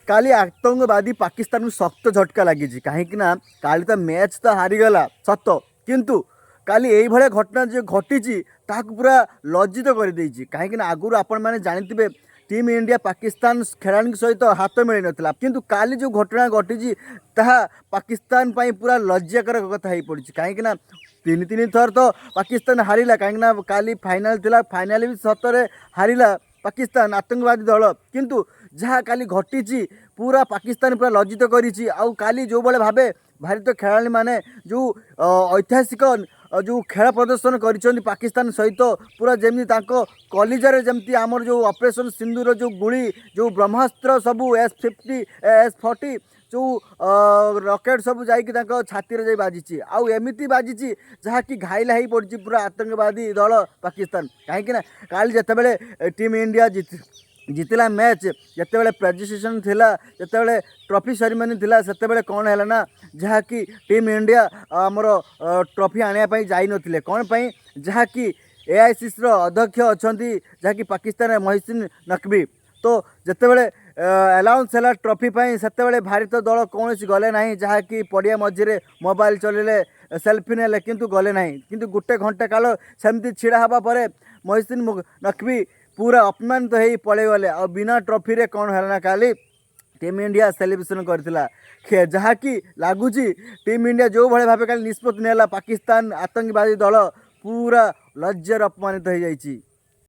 काली आतंकवादी पाकिस्तान को शक्त झटका लगी कहीं काली तो मैच तो हारीगला सत किंतु काली यही भाया घटना जो घटी पूरा लज्जित कर कहीं आगुरी आपण मैंने जानते टीम इंडिया पाकिस्तान खेलाड़ी सहित हाथ मिल नाला किंतु काली जो घटना घटी पाकिस्तान पूरा लज्जाकर कथा हो पड़ी कहीं तीन तीन थर तो पाकिस्तान हारिला कहीं काली फाइनाल थिला फाइनाल भी सतरे हारिला पाकिस्तान आतंकवादी दल किंतु जहाँ काली घटी पूरा पाकिस्तान पूरा लज्जित करी आउ काली जो भाई भावे भारतीय खेलाड़ी माने जो ऐतिहासिक जो खेल प्रदर्शन कर पाकिस्तान सहित पूरा जमी कलिजार जमी आमर जो ऑपरेशन सिंधुर जो गुली जो ब्रह्मास्त्र सबू S50 S40 जो रॉकेट सब जाकि छाती रे बाजी आउ एमती बाजी जहाँकि घाइला हो पड़ी पूरा आतंकवादी दल पाकिस्तान कहीं काली जिते टीम इंडिया जीतला मैच जिते प्रेजेंटेशन थिला जिते ट्रॉफी सेरेमनी थिला सेते कौन है ना जहाँकि टीम इंडिया आमर ट्रॉफी आने जाई नथिले कौन पाई जहाँकि AICC अध्यक्ष अच्छा जहाँकि पाकिस्तान मोहसिन नकवी तो जिते अलाउंस है ट्रॉफी से भारत दल कौन गले ना जहाँकि पड़िया मझे मोबाइल चलैले सेल्फी ने किंतु गले ना किंतु गोटे घंटा काल सेमती छिड़ा हवा पर मोहसिन नकवी पूरा अपमानित तो हो पड़े गले और बिना ट्रॉफी रे कौन है ना काली टीम इंडिया सेलिब्रेशन करथिला जहाँकि लगुच टीम इंडिया जो भाई भाव निष्पत्ति नेला पाकिस्तान आतंकवादी दल पूरा लज्जार अपमानित हो जाइए।